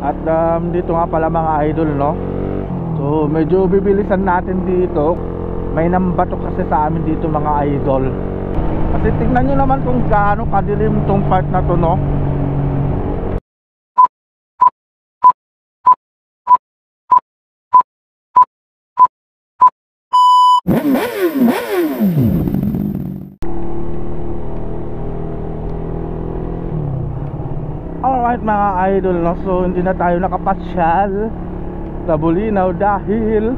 At dito nga pala mga idol, no? So medyo bibilisan natin dito. May nambatok kasi sa amin dito mga idol. Kasi tingnan nyo naman kung gaano kadilim tong part na to, no? Alright mga idol, no? So hindi na tayo nakapasyal sa Bulinaw dahil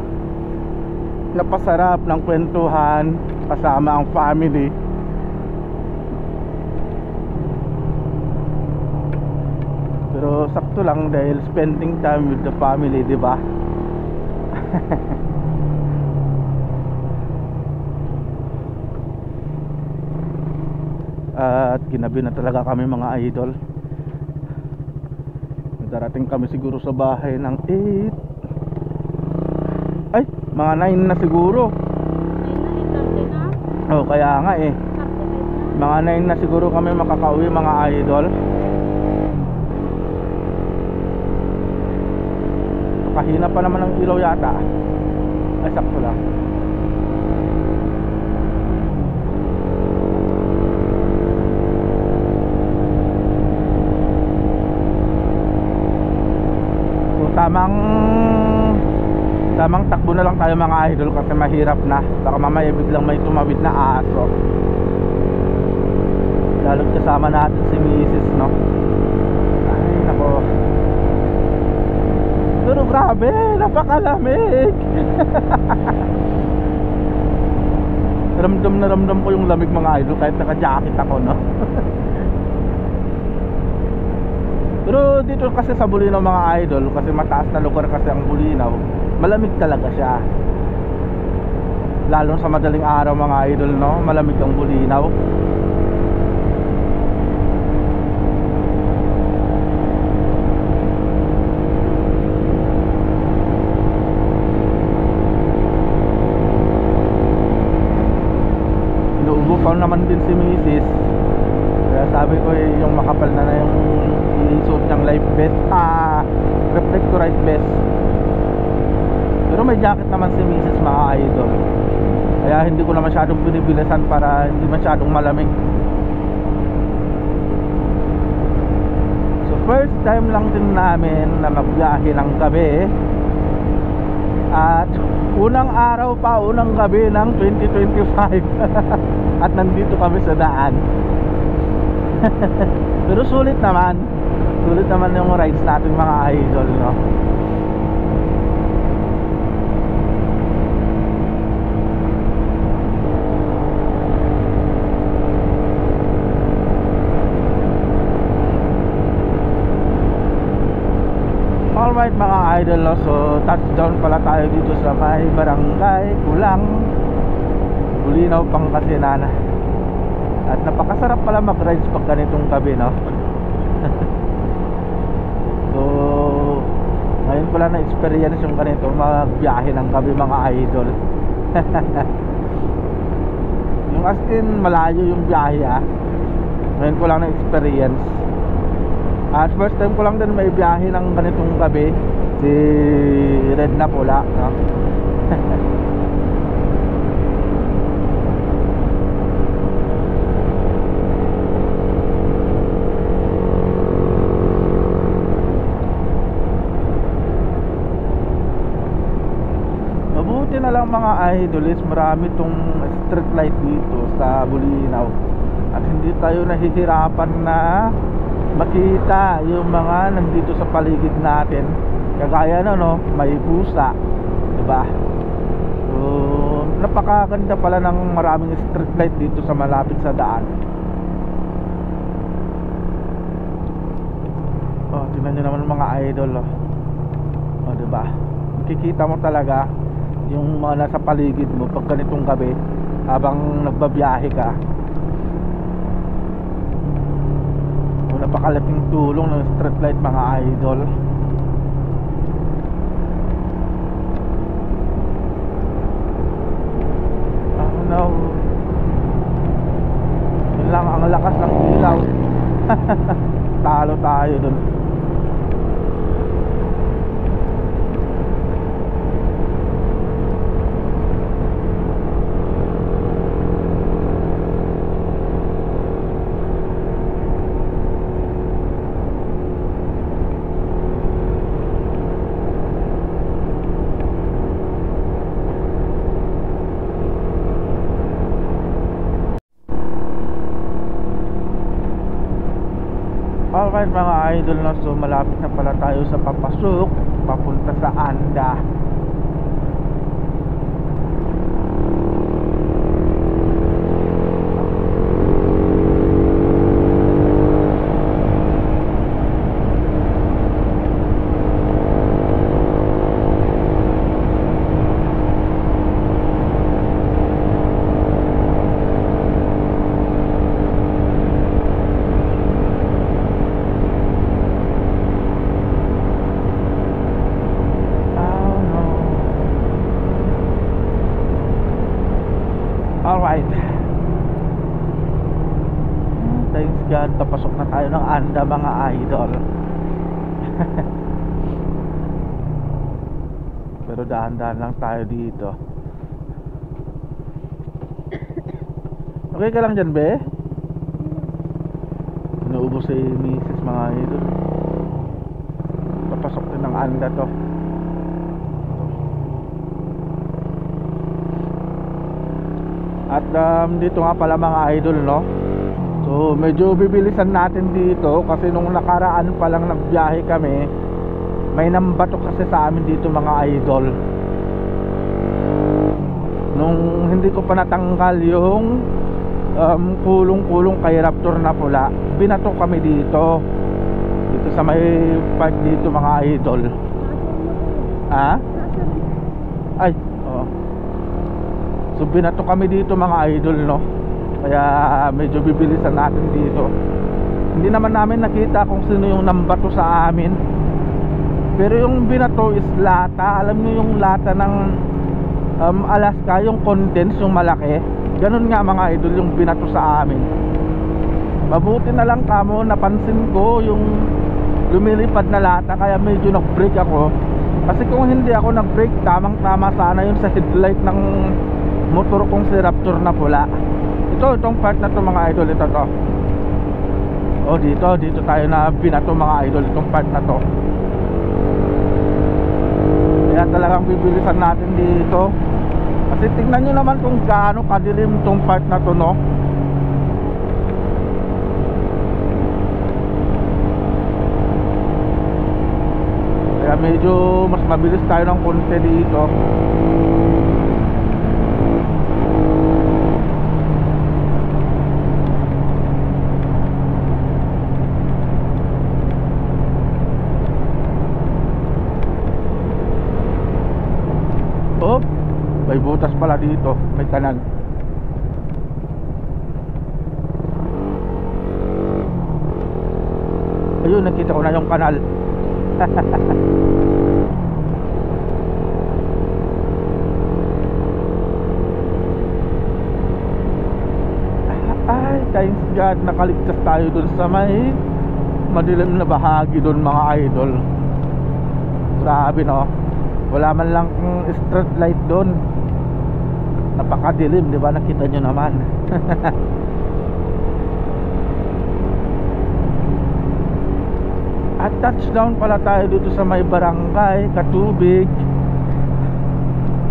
napasarap ng kwentuhan kasama ang family. Pero sakto lang dahil spending time with the family, di ba? At ginabi na talaga kami mga idol. Darating kami siguro sa bahay ng 8. Ay, mga 9 na siguro. Oh, kaya nga eh. Mga 9 na siguro kami makakauwi mga idol. Kahina pa naman ng ilaw yata. Ay, sakto lang. So tamang takbo na lang tayo mga idol kasi mahirap na. Baka mamaya biglang may tumawid na aso. Lalo't kasama natin si Mrs. no. Ay nako. Pero grabe, napakalamig. Ramdam na ramdam ko yung lamig mga idol kahit naka-jacket ako, no. Pero dito kasi sa Bulinaw mga idol, kasi mataas na lugar kasi ang Bulinaw, malamig talaga siya. Lalo sa madaling araw mga idol, no, malamig ang Bulinaw. Inuubukan naman din si Mrs. Kaya sabi ko yung makapal na yung isuot niyang life vest, reflectorized vest. Pero may jacket naman si Mrs. mga idol. Kaya hindi ko na masyadong binibilisan para hindi masyadong malamig. So first time lang din namin na magbiyahe ng gabi. At unang araw pa, unang gabi ng 2025. At nandito kami sa daan. Pero sulit naman yung rides natin mga idol, no? Alright mga idol, no? So touchdown pala tayo dito sa may barangay Kulang, Bulinaw, Pangasinan. At napakasarap pala mag-rides pag ganitong gabi, no? So ngayon pala na-experience yung ganito magbiyahe ng gabi mga idol. Yung as in malayo yung biyahe, ngayon ko lang na-experience. At first time ko lang din may biyahe ng ganitong gabi, si Red na pula, no? Mabuti na lang mga idol is marami tong street light dito sa Bulinaw. At hindi tayo nahihirapan na makita yung mga nandito sa paligid natin. Kagaya na, no, may pusa, diba? So napakaganda pala ng maraming street light dito sa malapit sa daan. Oh, tingnan nyo naman mga idol, oh. Oh, diba? Makikita mo talaga yung mga nasa paligid mo pag ganitong gabi habang nagbabiyahe ka. Napakalaking tulong ng street light mga idol. Oh no. Yun lang ang lakas ng ilaw. Talo tayo dun. Alright mga idol, no? So malapit na pala tayo sa papasok papunta sa Anda. Alright, thanks God, papasok na tayo ng Anda mga idol. Pero dahan-dahan lang tayo dito. Okay ka lang dyan, be? Inuubos si Mrs. mga idol. Papasok din ng Anda to. At dito nga pala mga idol, no? So medyo bibilisan natin dito kasi nung nakaraan pa lang nagbiyahe kami, may nambato kasi sa amin dito mga idol. Nung hindi ko pa natanggal yung kulong-kulong kay Raptor na pula, binato kami dito sa may park dito mga idol. Ha? Ay, oo. So binato kami dito mga idol, no? Kaya medyo bibilisan natin dito. Hindi naman namin nakita kung sino yung nambato sa amin. Pero yung binato is lata. Alam niyo yung lata ng Alaska, yung condense, yung malaki. Ganun nga mga idol yung binato sa amin. Mabuti na lang kamo, napansin ko yung lumilipad na lata, kaya medyo nag-brake ako. Kasi kung hindi ako nag-brake, tamang-tama sana yun sa headlight ng motor kong si Raptor na pula. Itong part na to mga idol, ito to. Oh, dito tayo na binato mga idol, itong part na to. Kaya talagang bibilisan natin dito. Kasi tingnan nyo naman kung gaano kadilim itong part na to, no? Kaya medyo mas mabilis tayo ng konti dito. Oh, may butas pala dito, may kanal. Ayun, nakita ko na yung kanal. Ay, thanks God, nakaligtas tayo dun sa may madilim na bahagi dun mga idol. Grabe, no? Wala man lang street light doon. Napakadilim, di ba? Nakita nyo naman. At touchdown pala tayo dito sa may barangay Katubig.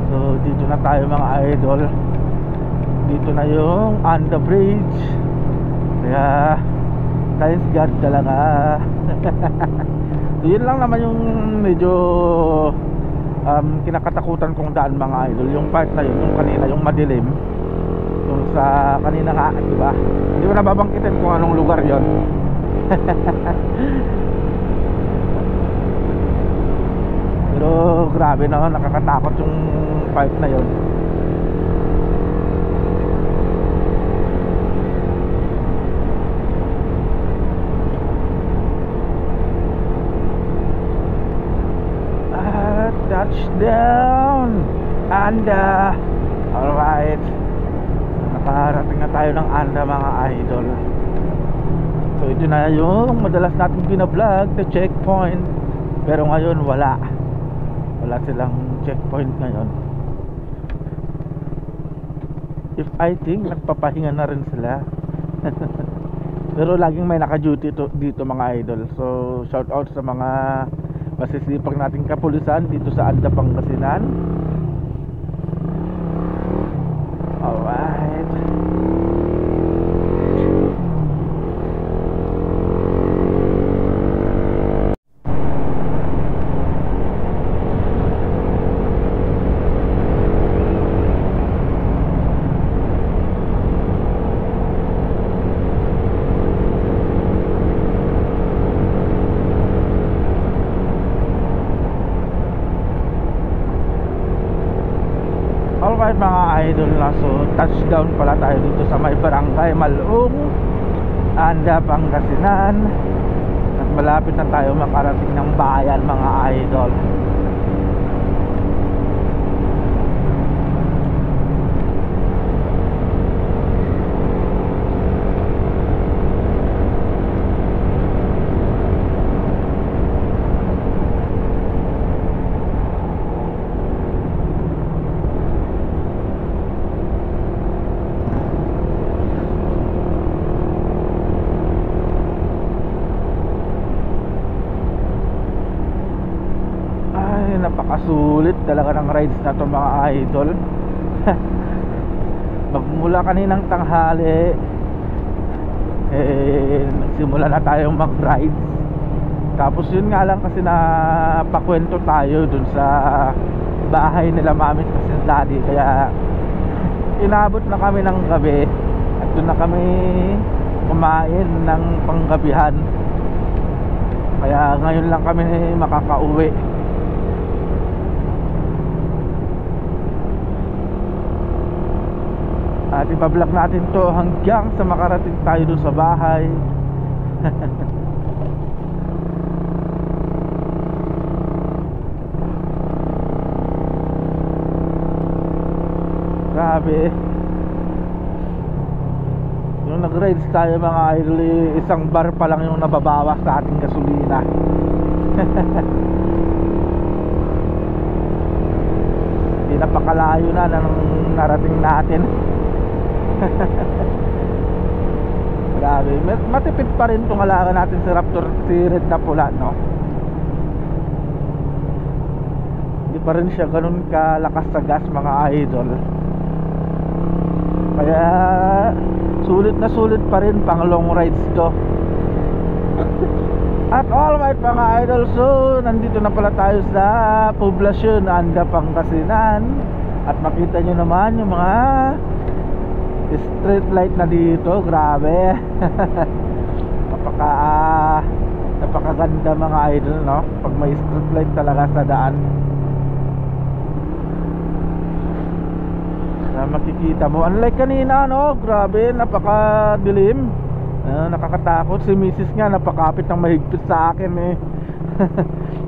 So dito na tayo mga idol. Dito na yung on the bridge. Kaya thanks God talaga. So yun lang naman yung medyo kinakatakutan kong daan mga idol. Yung part na yun, yung kanina, yung madilim, yung sa kanina nga, diba? Hindi ko nababangkitin kung anong lugar yon. Pero grabe na, nakakatakot yung part na yun. Touchdown Anda. Alright, nakarating na tayo ng Anda mga idol. So ito na yung madalas natin binablog, the checkpoint. Pero ngayon wala silang checkpoint ngayon. If I think nagpapahinga na rin sila. Pero laging may naka-duty dito mga idol. So shout out sa mga masisipag nating kapulisan dito sa Anda, Pangasinan. Alright. Ayan mga idol na, so touchdown pala tayo dito sa may barangay Malung, Anda, Pangasinan. At malapit na tayo makarating ng bayan mga idol. Napakasulit talaga ng rides na to mga idol. Magmula kaninang tanghali nagsimula na tayong mag-rides. Tapos yun nga lang kasi napakwento tayo dun sa bahay nila mami kasi daddy, kaya inabot na kami ng gabi at dun na kami kumain ng panggabihan. Kaya ngayon lang kami makakauwi. At iba-vlog natin to hanggang sa makarating tayo dun sa bahay. Grabe. Yung nag-rides tayo mga idol, isang bar pa lang yung nababawas sa ating gasolina. Hindi napakalayo na nang narating natin. Grabe, matipid pa rin itong alaga natin si Raptor, si Red na pula, no? Hindi pa rin siya ganun kalakas sa gas mga idol. Kaya sulit na sulit pa rin pang long rides to. At alright mga idol, so nandito na pala tayo sa poblasyon Anda, Pangasinan. At makita nyo naman yung mga street light na dito, grabe. Napakaganda mga idol, no? Pag may street light talaga sa daan, makikita mo. Unlike kanina, no? Grabe, napakadilim. Nakakatakot. Si Mrs. nga napakapit ng mahigpit sa akin eh.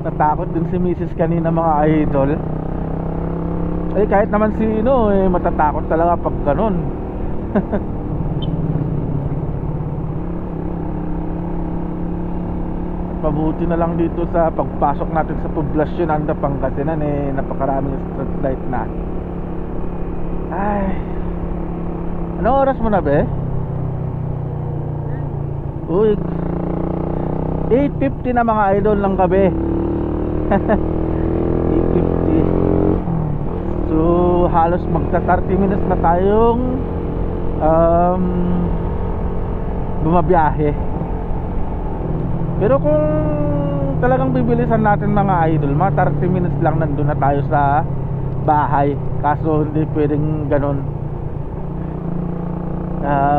Natakot din si Mrs. kanina mga idol. Eh kahit naman sino eh, matatakot talaga pag ganun. Mabuti na lang dito sa pagpasok natin sa poblasyon Anda, Pangasinan eh, napakaraming street light na. Ay, anong oras mo na be? Uy, 8:50 na mga idol ng gabi. 8:50. So halos magta 30 minutes na tayong bumabiyahe. Pero kung talagang bibilisan natin mga idol, mga 30 minutes lang nandun na tayo sa bahay. Kaso hindi pwedeng ganun.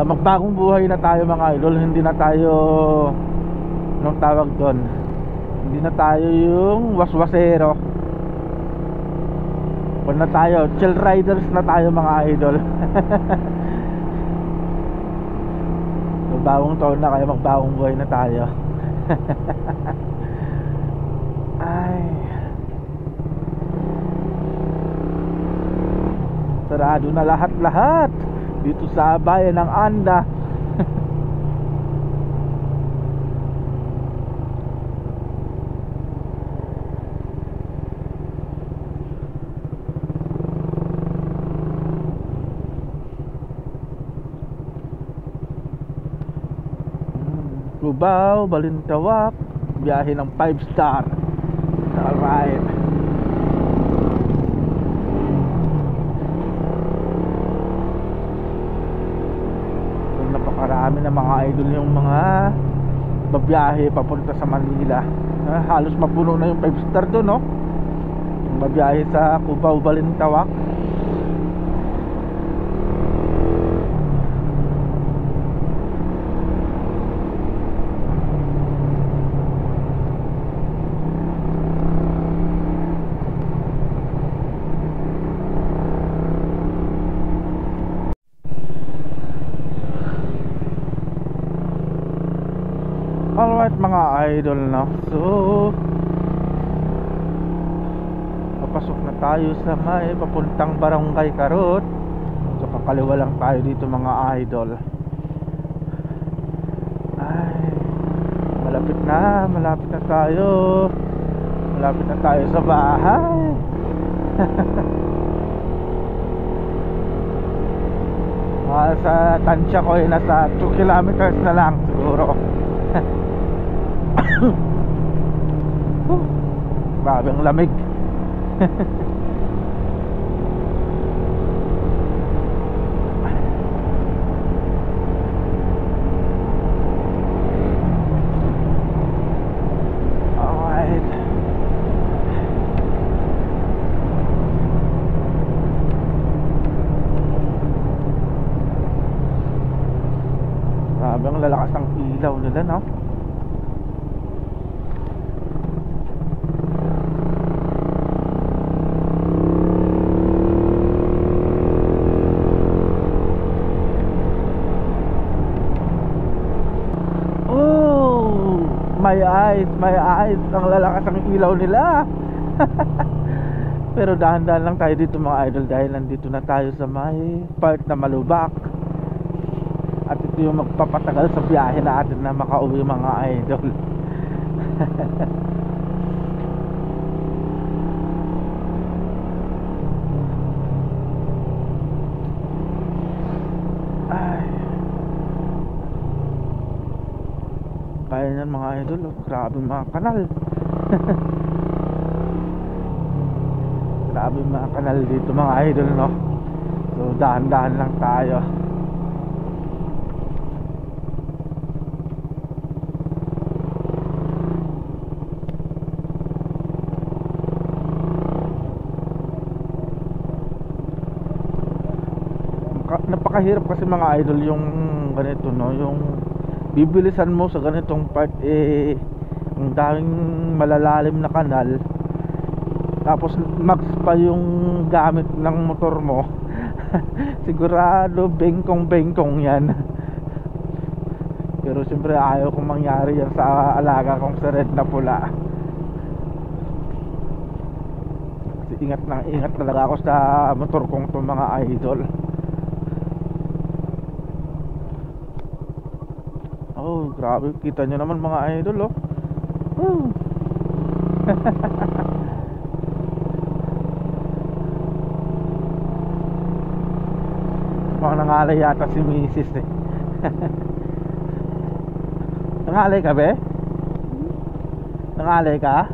Magbagong buhay na tayo mga idol. Hindi na tayo, anong tawag doon, hindi na tayo yung waswasero. Kung na tayo, chill riders na tayo mga idol. Magbagong taon na, kaya magbagong buhay na tayo. Ay, sarado na lahat-lahat dito sa bayan ng Anda. Cubao, Balintawak, biyahe ng 5-star. Alright. So, napakarami na mga idol yung mga babiyahe papunta sa Manila. Halos mapuno na yung 5-star doon, no? Yung babiyahe sa Cubao, Balintawak. idol, no? So papasok na tayo sa may papuntang Barangay Karot. So kakaliwa lang tayo dito mga idol. Ay, malapit na tayo. Malapit na tayo sa bahay. Sa tansya ko ay nasa 2 kilometers na lang siguro. Grabe ang lamig. Alright. Grabe ang lalakas ng ilaw nila, no? My eyes, ang lalakas ang ilaw nila. Pero dahan-dahan lang tayo dito mga idol, dahil nandito na tayo sa may part na malubak. At ito yung magpapatagal sa biyahe natin na makauwi mga idol. Kaya yan mga idol, oh. Grabe mga kanal. Grabe mga kanal dito mga idol, no? So dahan-dahan lang tayo. Napakahirap kasi mga idol yung ganito, no? Yung bibilisan mo sa ganitong part, ang daming malalalim na kanal, tapos max pa yung gamit ng motor mo. Sigurado bengkong yan. Pero siyempre ayaw kong mangyari yan sa alaga kong sa red na pula. Kasi ingat talaga ako sa motor kong to mga idol. Oh, grabe, kita nyo naman mga idol, oh. Mga nangalay yata si Mrs. eh. Nangalay ka be? Nangalay ka?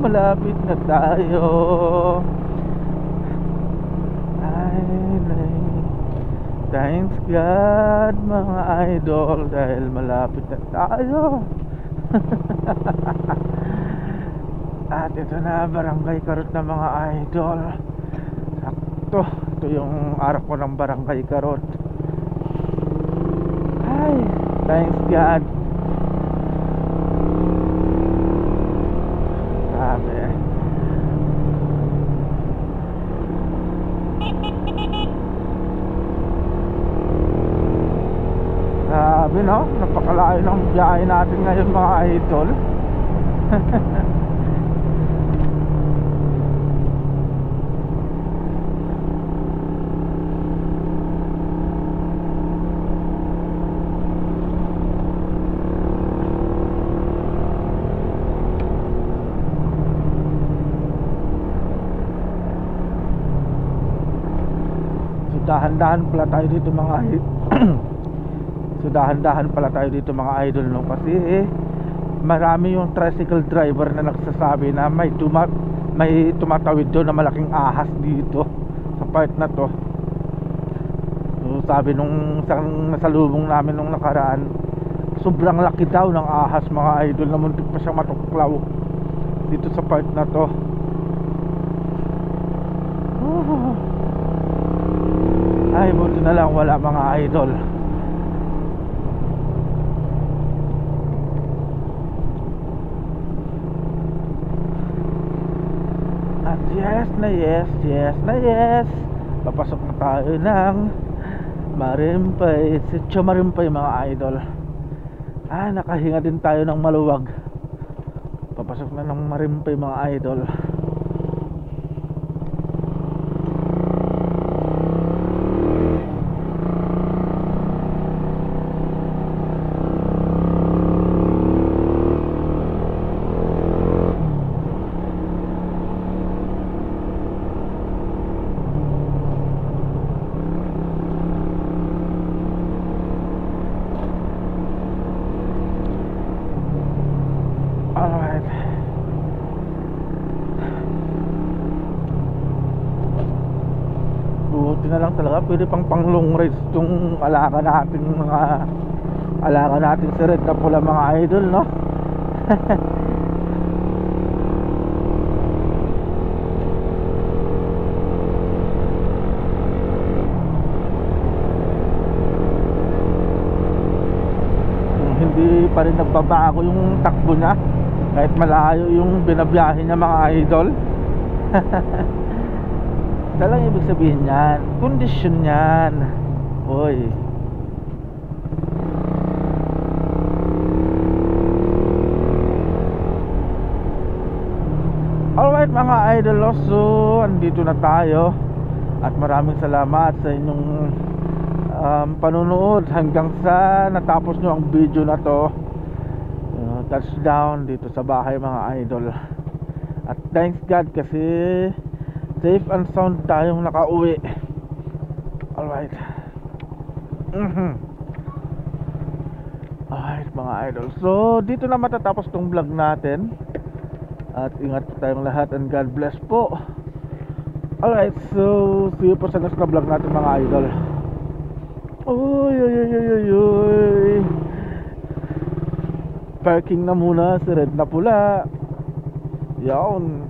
Malapit na tayo. Thanks God mga idol, dahil malapit na tayo. At ito na, Barangay Karot na mga idol. Sakto, ito yung arap ko ng Barangay Karot. Ay, thanks God. Grabe, no? Napakalayo ng biyahe natin ngayon mga idol. So dahan-dahan pala tayo dito mga idol. So dahan-dahan pala tayo dito mga idol, no? Kasi marami yung tricycle driver na nagsasabi na may tumatawid doon na malaking ahas dito sa part na to. So sabi nung isang nasalubong namin nung nakaraan, sobrang laki daw ng ahas mga idol, na muntik pa siya matuklaw dito sa part na to. Ay, buti na lang wala mga idol. na yes, yes na yes. Papasok na tayo ng Marimpay, Sitio Marimpay mga idol. Nakahinga din tayo ng maluwag. Papasok na ng Marimpay mga idol. Alright. Buti na lang talaga, pwede pang long race itong alaga natin si Red na pula mga idol, no? Hindi pa rin nagbabago yung takbo niya kahit malayo yung binabiyahe niya mga idol. Ito lang ibig sabihin yan, kondisyon yan. Uy, alright mga idol, so andito na tayo. At maraming salamat sa inyong panunood hanggang sa natapos nyo ang video na to. Touchdown dito sa bahay mga idol. At thanks God kasi safe and sound tayong nakauwi. Alright. Alright mga idol, so dito na matatapos tong vlog natin. At ingat po tayong lahat and God bless po. Alright, so see you po sa next na vlog natin mga idol. Uy, uy, uy, uy, uy, uy. Parking na muna si Red na pula. Yawn.